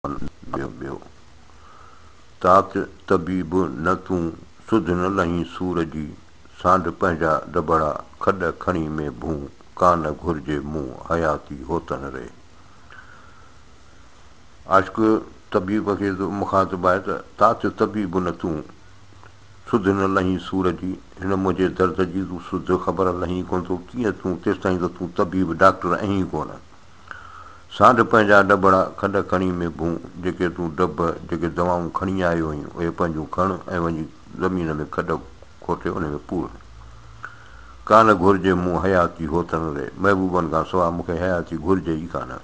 ॿियो तात तबीब न तूं सुध न लहीं सूर जी सांड पंहिंजा दॿड़ा खॾ खणी में भूं कान घुरिजे मूं हयाती होतन रे। आशिक़ तबीब खे मुखातिबु आहे त तात तबीब न तूं सुध न लहीं सूर जी, हिन मुंहिंजे दर्द जी तूं सुध ख़बर लहीं कोन थो, कीअं तूं तेसि ताईं त तूं तबीब डॉक्टर आहीं कोन। सांड पंहिंजा दॿड़ा खॾ खणी में भूं, जेके तूं डब जेके दवाऊं खणी आयो आहीं उहे पंहिंजूं खण ऐं वञी ज़मीन में खॾ खोटे उन में पूर। कान घुरिजे मूं हयाती होतन रे, महबूबनि खां सवाइ मूंखे हयाती घुरिजे ई कान।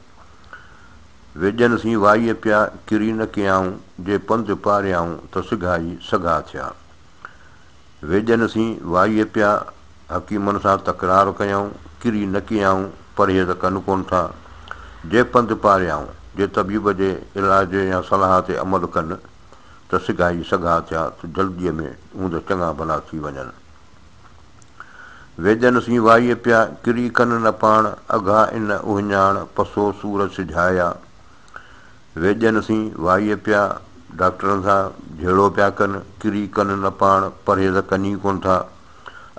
वेजन सी वाईअ पिया किरी न कयाऊं, जे पंधु पारियाऊं त सिघाई सघा थिया। वेजन सी वाईअ पिया हकीमनि सां तकरार कयऊं, किरी न कयाऊं परहेज़ कनि कोन था। जे पंधु पारियाऊं, जे तबीब जे इलाज या सलाह ते अमल कनि त सिघाई सघा थिया, त जल्दीअ में हूंद चङा भला थी वञनि। वेजन सी वाईअ पिया किरी कनि न पाण, अघा इन उहिञाण पसो सूर सिझाया। वेजन सी वाईअ पिया डॉक्टरनि सां झेड़ो पिया कनि, किरी कनि न पाण परहेज़ कनि कोन था।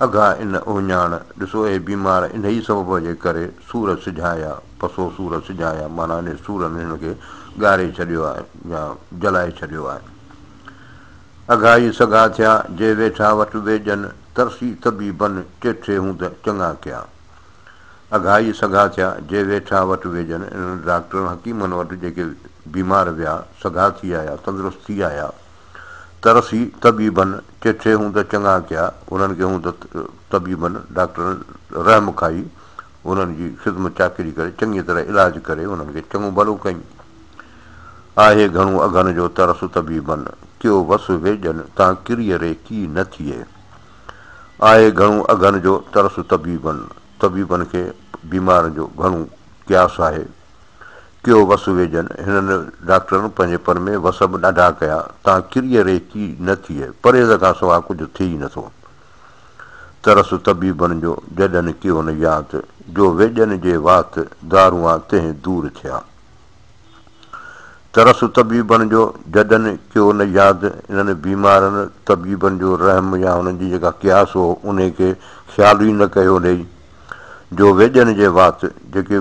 अघा इन उहिञाण, ॾिसो हे बीमार इन ई सबब जे करे सूर सिझाया, पसो सूर सिझाया माना इन सूरनि हिन खे ॻारे छॾियो आहे या जलाए छॾियो आहे। अघाई सघा थिया जे वेठा वटि वेजनि, तरसी तबीबनि चेठे हूंद चङा कया। अघाई सघा थिया जे वेठा वटि वेजनि, इन डॉक्टरनि हकीमनि वटि जेके बीमार विया सघा थी आया, तंदुरुस्त थी आया, तरसी तबीबनि चेठे हूंद चङा कया, उन्हनि खे हूंद तबीबनि डॉक्टरनि रहम खाई, उन्हनि जी ख़िदमत चाकरी करे चङी तरह इलाजु करे उन्हनि खे चङो भलो कयूं। आहे घणो अघनि जो तरस तबीबनि, कयो वस वेजनि तां किरीअ रे की न थिए। आहे घणो अघनि जो तरस तबीबनि, तबीबनि खे बीमारनि जो घणो क्यास आहे। कयो वस वेजनि, हिननि डॉक्टरनि पंहिंजे पर में वस बि ॾाढा कया, तां किरीअ रे की न थिए, परहेज़ खां सवाइ कुझु थी ई नथो। तरस तबीबनि जो जॾनि कयो न यादि, जो वेजनि जे वात दारूआ तंहिं दूर थिया। तरस तबीबनि जो जॾनि कयो न यादि, इन्हनि बीमारनि तबीबनि जो रहम या हुननि जी जेका क्यास हो उन खे ख़्यालु ई न कयो अथई। जो वेजनि जे वात, जेके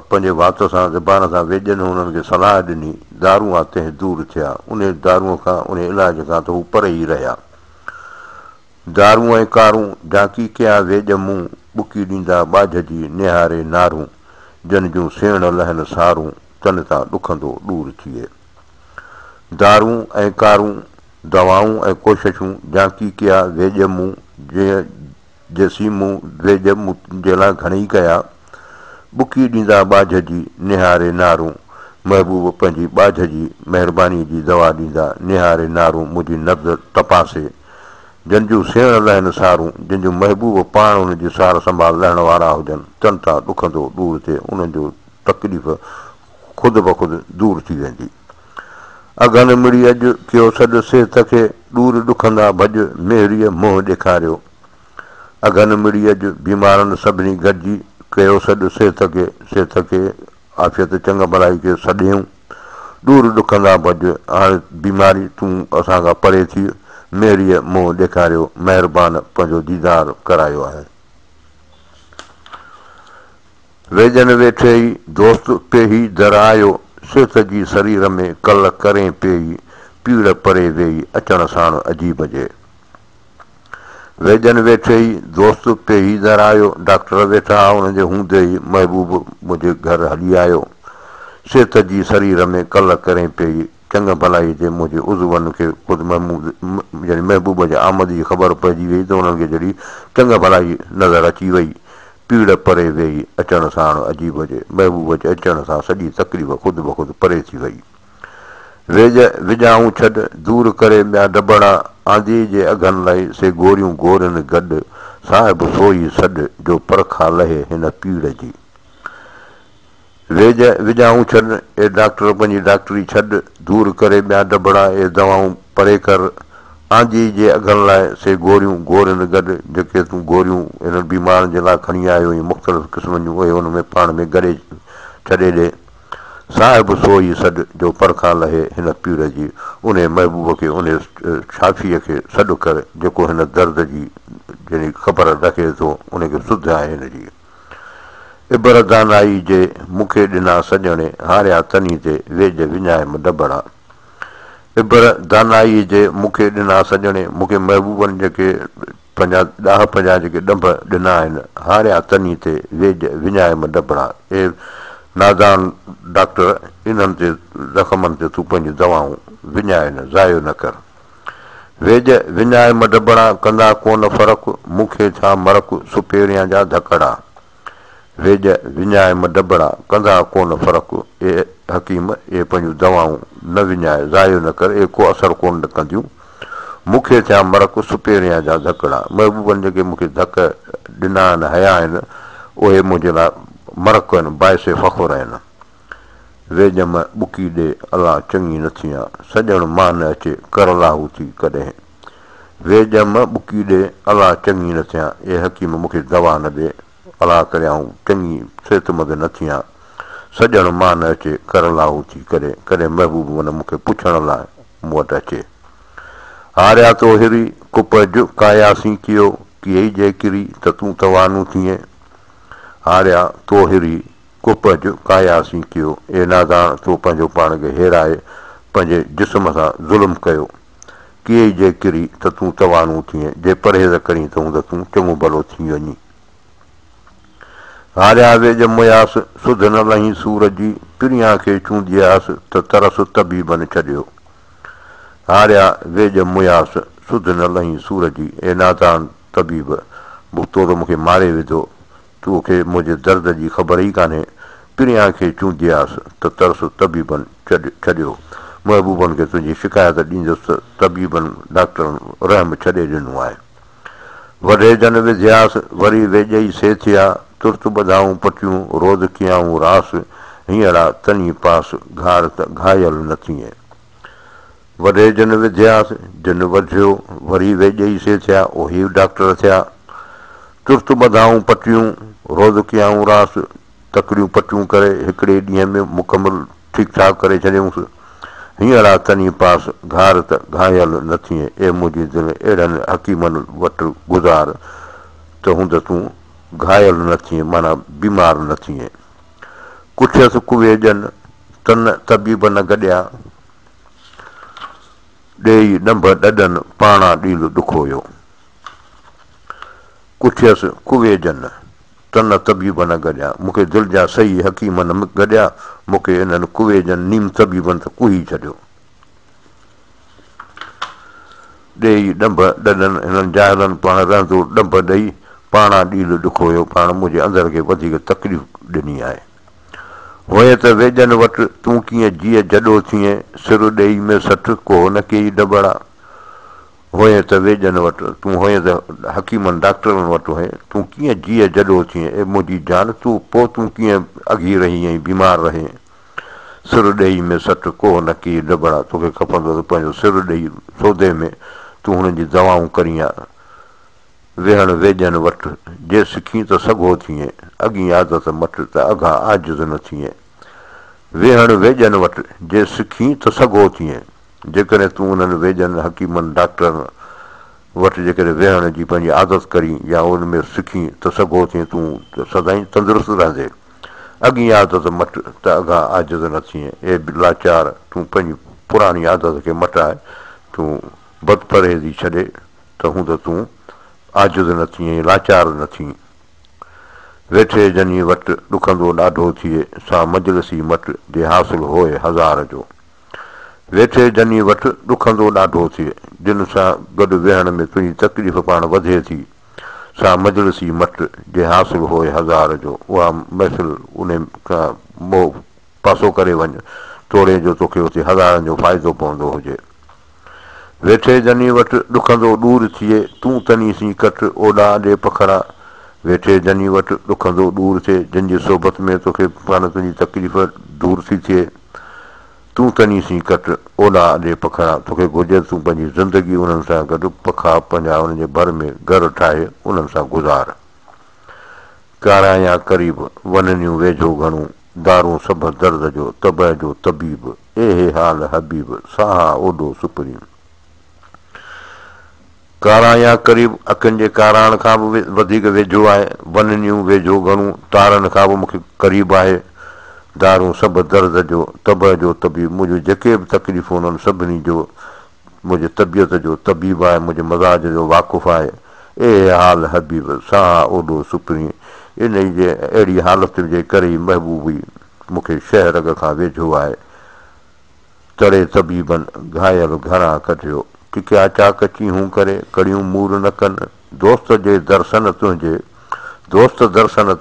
पंहिंजे वात सां ज़बान सां वेजनि हुननि खे सलाह ॾिनी, दारूआ तंहिं दूर थिया, उन दारूअ खां उन इलाज खां त हू परे ई रहिया। दारूं ऐं कारूं झांकी कया वेज मूं, ॿुकी ॾींदा ॿाझ जी निहारे नारूं, जन जूं सेण लहनि सारूं, तन तां ॾुखंदो दूर थिए। दारूं ऐं कारूं दवाऊं ऐं कोशिशूं झांकी कया वेज मूं, जंहिंसी मूं वेज जे लाइ घणेई कया, ॿुकी ॾींदा ॿाझ जी निहारे नारूं, महबूब पंहिंजी ॿाझ जी महिरबानी जी दवा ॾींदा निहारे नारूं, मुंहिंजी नब्ज़ तपासे। जंहिंजूं सेण लहनि सारूं, जंहिंजूं महबूब पाण उन जी सार संभाल लहण वारा हुजनि, तन तां ॾुखंदो दूर थिए, उन्हनि जो तकलीफ़ ख़ुदि ब ख़ुदि दूर थी वेंदी। अघनि मिड़ी अॼु कयो सॾु सिहत खे, दूर ॾुखंदा भॼ मेहरीअ मुंहुं ॾेखारियो। अघनि मिड़ी अॼु बीमारनि सभिनी गॾिजी कयो सॾु सिहत खे आफ़ियत चङ भलाई खे सॾियूं, दूर ॾुखंदा भॼ, हाणे बीमारी तूं असांखां परे थी, मेहरीअ मुंहुं ॾेखारियो, महिरबान पंहिंजो दीदार करायो आहे। वेजनि वेठे ई दोस्त पेही दरायो, सिहत जी शरीर में कल करें पेई, पीड़ परे वेई अचण साण अजीब जे। वेजनि वेठे ई दोस्त पेही दरायो, डॉक्टर वेठा हुननि जे हूंदे ई महबूब मुंहिंजे घर हली आयो। सिहत जी शरीर में कल करें पेई, चङ भलाई जे मुंहिंजे उज़वनि खे ख़ुदि यानी महबूब जे आमद जी ख़बर पइजी वई त उन्हनि खे जॾहिं चङ भलाई नज़र अची वई, पीड़ परे वेई अचण साण अजीब जे, महबूब जे अचण सां सॼी तकलीफ़ ख़ुदि ब ख़ुदि परे थी वई। वेज विझाऊं छॾ दूर करे ॿिया दॿड़ा, आंधी जे अघनि लाइ से गोरियूं गोरनि गॾु, साहिब सोई सॾ जो परखा लहे हिन पीड़ जी। वेज विझाऊं छॾ, ए डॉक्टर पंहिंजी डॉक्टरी छॾ, दूर करे ॿिया दॿड़ा ए दवाऊं परे कर, आंधी जे अघनि लाइ से गोरियूं गोरनि गॾु, जेके तूं गोरियूं हिननि बीमारनि जे लाइ खणी आयो आहीं मुख़्तलिफ़ क़िस्मनि जूं, उहे हुन में पाण में गॾे छॾे ॾे। साहिब सोई सॾु जो परखां लहे हिन पीर जी, उन महबूब खे उन शाफ़ीअ खे सॾु कर जेको हिन दर्द जी जहिड़ी ख़बर रखे थो उनखे सुध आहे हिन जी। इबर दानाई जे मूंखे ॾिना सॼणे हारिया तनी ते वेझ विञाए डबड़ा। इबर दानाई जे मूंखे ॾिना सॼणे, मूंखे महबूबनि जेके पंहिंजा ॾाह पंहिंजा जेके ॾंभ ॾिना आहिनि हारिया तनी ते वेझ विञाए डबड़ा। ए नादान डॉक्टर, इन्हनि ते ज़ख़्मनि ते तूं पंहिंजी दवाऊं विञाए न, ज़ायो न कर। वेझ विञाए डबड़ा कंदा कोन फ़र्क़ु, मूंखे छा मरक़ सुपेरियां जा धकड़ा। वेझ विञाए डबड़ा कंदा कोन फ़र्क़ु, ए हकीम ए पंहिंजूं दवाऊं न विञाए, ज़ायो न कर, ए को असरु कोन कंदियूं। मूंखे छा मरक़ सुपेरियां जा धकड़ा, महबूबनि जेके मूंखे धक ॾिना आहिनि हया आहिनि उहे मुंहिंजे लाइ मरक़ आहिनि, बाहिसे फ़ख़ुरु आहिनि। वेझम ॿुकी ॾे अलाह चङी न थियां, सॼण मां न अचे कर लाहू थी कॾहिं। वेझम ॿुकी ॾे अलाह चङी न थियां, ए हकीम मूंखे दवा न ॾे, अलाह करियाऊं चङी सिहतमंद न थियां, सॼण मां न अचे कर लाहू थी कॾहिं। कॾहिं महबूब मन मूंखे पुछण लाइ मूं वटि अचे। हारिया तो हिरी कुपज कायासीं कियो, कीअं जे किरी त तूं तवानू थिए। हारिया तो हिरी कुपज कायासीं कियो, ए नादान तो पंहिंजो पाण खे हेराए पंहिंजे जिस्म सां ज़ुल्म कयो। कीअं जे किरी त तूं तवानू थिए, जे परहेज़ करी त हूंद तूं चङो भलो थी वञी। हारिया वेझ मुयास सुध न लही सूर जी, पिरियां खे चूंडियास त तरस तबीबनि छॾियो। हारिया वेझ मुयास सुध न लही सूर जी, ए नादान तबीब, तो त मूंखे मारे विधो, तोखे मुंहिंजे दर्द जी ख़बर ई कान्हे। पिरियां खे चूंडियास त तरस तबीबनि छॾियो, महबूबनि खे तुंहिंजी शिकायत ॾींदुसि त तबीबनि डॉक्टरनि रहम छॾे ॾिनो आहे। वॾे जन विधियास वरी वेझई सेथिया, तुर्त ॿधाऊं पटियूं रोज़ कियाऊं रास, हींअर तनी पास घार त घायल न थिए। वॾे जन विधियास जिन वधियो वरी वेझई सेथिया, उहे डॉक्टर थिया। तुर्त ॿधाऊं पटियूं रोज़ कियाऊं रास, तकड़ियूं पटियूं करे हिकिड़े ॾींहं में मुकमल ठीकु ठाक करे छॾियऊंसि। हींअर तनी पास घार त घायल न थिए, ए मुंहिंजी दिलि अहिड़नि हकीमनि वटि गुज़ार त हूंद तूं घायल न थिए, माना बीमार न थिए। कुठियसि कुवे ॼन तन तबीब न गॾिया, ॾेई ॾंभ ॾॾनि पाणा ॾील ॾुखोयो। कुठियसि कुवे ॼन तन तबीब न गॾिया, मूंखे दिलि जा सही हकीम न गॾिया, मूंखे इन्हनि कुवे ॼन नीम तबीबनि त कुही छॾियो। ॾेई ॾंभ ॾॾनि हिननि जाहिलनि पाण रहंदो ॾंभ ॾेई पाणा ॾील ॾुखोयो, पाण मुंहिंजे अंदर खे वधीक तकलीफ़ ॾिनी आहे। हुए त वेझनि वटि तूं कीअं जीअ जॾो थिए, सिर ॾेई में सठि को न कई डबड़ा। हुए त वेझनि वटि तूं हुए त हकीमनि डॉक्टरनि वटि हुए, तूं कीअं जीअ जॾो थिए, ए मुंहिंजी जान तूं पोइ तूं कीअं अघी रही ऐं बीमार रहे। सिर ॾेई में सठि को न कई डबड़ा, तोखे खपंदो त पंहिंजो सिर ॾेई सौदे में तूं हुननि जी दवाऊं करी आ। वेहण वेझनि वटि जे सिखी त सघो थिए, अॻी आदत मट त अघा आजिज़ न थिए। वेहण वेझनि वटि जे सिखी त सघो थिए, जेकॾहिं तूं उन्हनि वेझनि हकीमनि डॉक्टरनि वटि जेकॾहिं वेहण जी पंहिंजी आदत करी या उन में सिखी त सघो थिए, तूं सदाईं तंदुरुस्तु रहंदे। अॻी आदत मट त अघा आजिज़ न थिए, ए लाचार तूं पंहिंजी पुराणी आदत खे मटाए, तूं बदपरहेज़ी छॾे त हूंद तूं आजिज़ न थिए, लाचार न थी। वेठे जनी वटि ॾुखंदो ॾाढो थिए, सा मजलिसी मट जे हासिल होए हज़ार जो। वेठे जनी वटि ॾुखंदो ॾाढो थिए, जिन सां गॾु वेहण में तुंहिंजी तकलीफ़ पाण वधे थी, सा मजलिसी मट जे हासिल होए हज़ार जो। उहा महफ़िल उन खां मोह पासो करे वञ, तोड़े जो तोखे उते हज़ारनि जो फ़ाइदो पवंदो हुजे। वेठे जनी वटि ॾुखंदो दूर थिए, तूं तनी सी कट ओॾा ॾे पखड़ा। वेठे जनी वटि ॾुखंदो दूर थिए, जंहिंजी सोबत में तोखे पाण तुंहिंजी तकलीफ़ दूर थी थिए, तूं तनी सी कट ओॾा ॾे पखड़ा, तोखे घुरिजे तूं पंहिंजी ज़िंदगी उन्हनि सां गॾु पखा पंहिंजा उन्हनि जे भर में घर ठाहे उन्हनि सां गुज़ार। कारायां क़रीब वञनियूं वेझो घणो, दारूं सभु दर्द जो तबह जो तबीब ए हाल हबीब साह ओॾो सुप्रीम कारा या क़रीब अखियुनि जे काराइण खां बि वधीक वेझो आहे वननियूं वेझो घणूं तारनि खां बि मूंखे क़रीब आहे दारूं सभु दर्द जो तबह जो तबीब मुंहिंजूं जेके बि तकलीफ़ूं उन्हनि सभिनी जो मुंहिंजी तबियत जो तबीब आहे मुंहिंजे मज़ाज जो वाक़ुफ़ु आहे ए हाल हबीब साह ओॾो सुप्रीम इन जे अहिड़ी हालत जे करे ई महबूबी मूंखे शहर खां वेझो आहे तड़े तबीबनि घायल घणा कढियो किकिया चाक चीहूं करे कड़ियूं मूर न कनि दोस्त जे दर्शन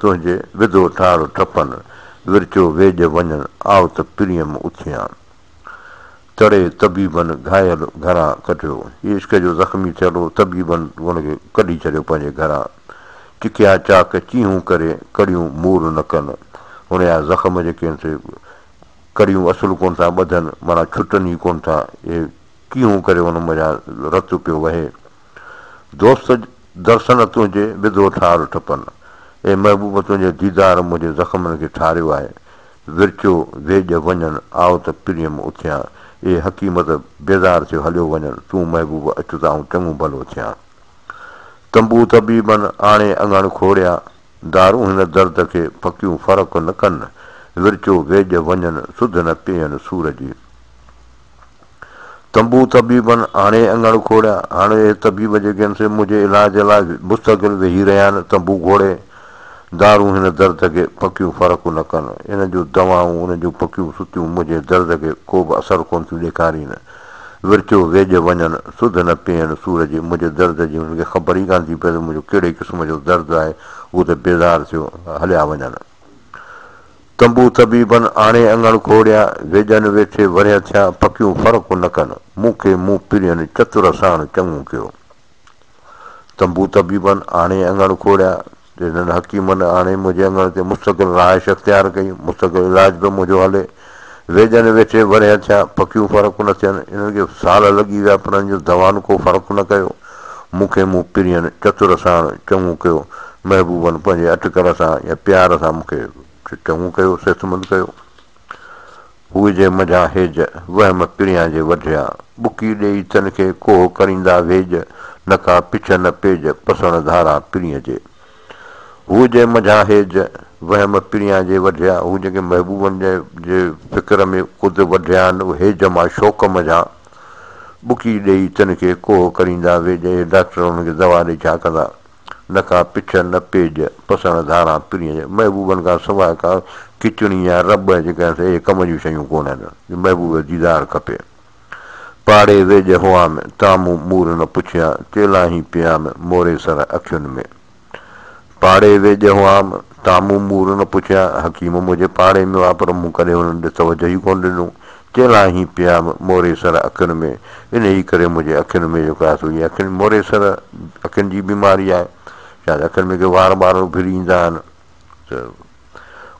तुंहिंजे विधो ठार ठपनि विरचो वेझ वञनि आओ त प्रियम उथियां तड़े तबीबनि घायल घरां कढियो इश्क जो ज़ख़्मी थियल हो तबीबनि हुनखे कढी छॾियो पंहिंजे घरां किकिया चाक चीहूं करे कड़ियूं मूर न कनि हुन जा ज़ख़्म जेके आहिनि से कड़ियूं असुलु कोन था ॿधनि माना छुटनि ई कोन था इहे कीअं करे हुन मुंहिंजा रतु पियो वहे दोस्त दर्शन तुंहिंजे विधो ठार ठपनि ऐं महबूब तुंहिंजे दीदार मुंहिंजे ज़ख़्मनि खे ठारियो आहे विरचो वेझ वञनि आओ त प्रियम उथियां ए हक़ीमत बेज़ार थियो हलियो वञनि तूं महबूब अचु त आऊं चङो भलो थियां तंबू तबीबनि आणे अङण खोड़िया दारूं हिन दर्द खे फकियूं फ़र्क़ु न कनि विरचो वेझ वञनि सुध न पियनि सूर जी तंबू तबीबनि हाणे अङण खोड़िया हाणे तबीब जेके आहिनि से मुंहिंजे इलाज लाइ मुस्तक़िल वेही रहिया आहिनि तंबू घोड़े दारूं हिन दर्द खे फकियूं फ़र्क़ु न कनि इन जूं दवाऊं उन जूं फकियूं सुतियूं मुंहिंजे दर्द खे को बि असरु कोन थियूं ॾेखारीनि विरचो वेझ वञनि सुध न पियनि सूर जी मुंहिंजे दर्द जी हुनखे ख़बर ई कान थी पए त मुंहिंजो कहिड़े क़िस्म जो दर्द आहे उहो त बेज़ार थियो हलिया वञनि तंबू तबीबनि आणे अङण खोड़िया वेझनि वेठे वरिया थिया फकियूं फ़र्क़ु न कनि मूंखे मूं पिरियनि चतुर साण चङो कयो तंबू तबीबनि आणे अङण खोड़िया हिननि हकीमनि हाणे मुंहिंजे अङण ते मुस्तक़िल रहाइश अख़्तियार कई मुस्तक़िल इलाज बि मुंहिंजो हले वेझनि वेठे वरिया थिया फकियूं फ़र्क़ु न थियनि इन्हनि खे साल लॻी विया पर हिननि जो दवाउनि को फ़र्क़ु न कयो मूंखे मूं पिरियनि चतुर साण चङो कयो महबूबनि पंहिंजे अटकल सां या प्यार सां मूंखे चङो कयो सिहतमंद कयो उहे जे मझां हेज वहम पिरियां जे वढिया बुकी ॾेई तन खे कोह करींदा वेझ न का पिछ न पेज पसण धारा पिरीअ जे हू जे मझां हेज वहम पिरियां जे वढिया हू जेके महबूबनि जे फ़िक्र में ख़ुदि वढिया आहिनि उहे हेज मां शौक़ मझां बुकी ॾेई तन खे कोह करींदा वेझ डॉक्टर हुनखे दवा ॾेई छा कंदा न का पिछ न पेज पसण धारा पिरीअ जे महबूबनि खां सवाइ का खिचड़ी या रॿ जेका आहिनि कम जूं शयूं कोन आहिनि महबूब दीदार खपे पाड़े वेझ हुआ में तामूं मूर न पुछिया चेला ई पिया में मोरे सर अखियुनि में पाड़े वेझ हुआ में तामूं मूर न पुछिया हकीम मुंहिंजे पाड़े में आहे पर मूं कॾहिं हुननि ॾे तवजो ई कोन ॾिनो चेला ई पिया में मोरे सर अखियुनि में इन ई करे मुंहिंजे अखियुनि में जेको आहे सो इहा अखियुनि मोरे सर अखियुनि जी बीमारी आहे शायदि अखियुनि में के वार ॿार फिरी ईंदा आहिनि त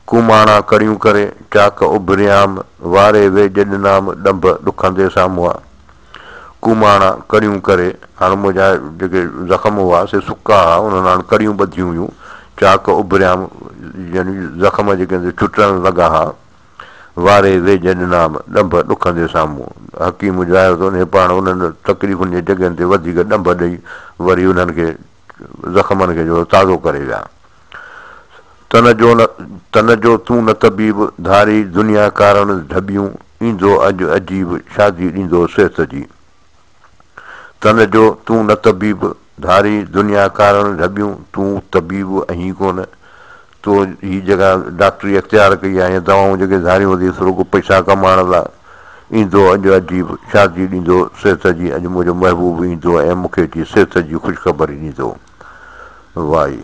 कुमाणा कड़ियूं करे चाक उभरियाम वारे वेझ ॾिनाम ॾंभ ॾुखंदे साम्हूं आहे कुमाणा कड़ियूं करे हाणे मुंहिंजा जेके ज़ख़्म हुआ से सुका हुआ उन्हनि हाणे कड़ियूं ॿधियूं हुयूं चाक उभरियाम यानी ज़ख़्म जेके छुटण लॻा हुआ वारे वेझ ॾिनाम ॾंभ ॾुखंदे साम्हूं हकीम ॿुधायो त उन पाण उन्हनि तकलीफ़ुनि जी जॻहियुनि ते वधीक ॾंभ ॾेई वरी उन्हनि खे ज़ख़्मनि खे जो ताज़ो करे विया तन जो तूं न तबीब धारी दुनिया कारण ढबियूं ईंदो अॼु अजीब शादी ॾींदो सिहत जी तन जो तूं न तबीब धारी दुनिया कारण ढबियूं तूं तबीब अहीं कोन तो हीअ जॻह डॉक्टरी अख़्तियार कई आहे या दवाऊं जेके धारियूं वधी रुॻो पैसा कमाइण लाइ ईंदो अॼु अजीब शादी ॾींदो सिहत जी अॼु मुंहिंजो महबूब ईंदो ऐं मूंखे अची सिहत जी ख़ुशख़बरी ॾींदो वाई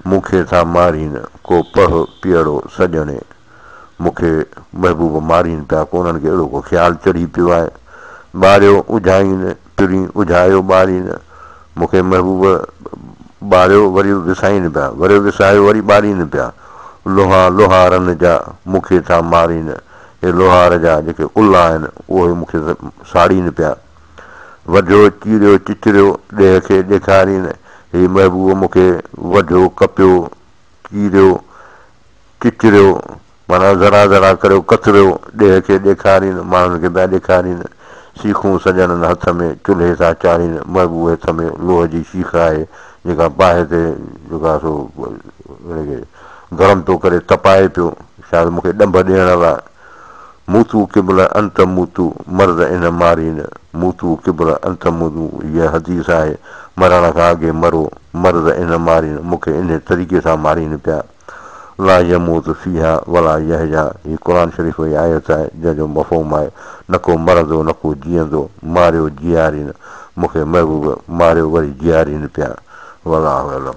मूंखे था मारीनि को पह पीअड़ो सॼणे मूंखे महबूब मारीनि पिया को उन्हनि खे अहिड़ो को ख़्यालु चढ़ी पियो आहे ॿारियो उझाईनि पिड़ी उझायो ॿारीनि मूंखे महबूब ॿारियो वरी विसाईनि पिया वरी विसायो वरी ॿारीनि पिया लोहा लोहारनि जा मूंखे था मारीनि हे लोहार जा जेके उल्हा आहिनि उहे मूंखे साड़ीनि पिया वढियो चीरियो चिचरियो ॾेह खे ॾेखारीनि हे महबूब मूंखे वढियो कपियो चीरियो चिचरियो माना ज़रा ज़रा करे कतरियो ॾेह खे ॾेखारीनि माण्हुनि खे पिया ॾेखारीनि सीखूं सॼणनि हथ में चुल्हे सां चाढ़ीनि महबूब हथ में लोह जी सीख आहे जेका बाहि ते जेका सो हुनखे गरम थो करे तपाए पियो शायदि मूंखे ॾंभ ॾियण लाइ मूतू किबल अंत मूतू मर्द इन मारीन मूतू किबल अंत मूतू इहा हदीस आहे मरण खां अॻे मरो मर्द इन मारीन मूंखे इन तरीक़े सां मारीनि पिया ला यमूत फीहा वला यहजा हीअ क़ुर शरीफ़ जी आयत आहे जंहिंजो मफ़हूम आहे न को मरंदो न को जीअंदो मारियो जीआरीनि मूंखे महबूब मारियो वरी जीआरीनि पिया वला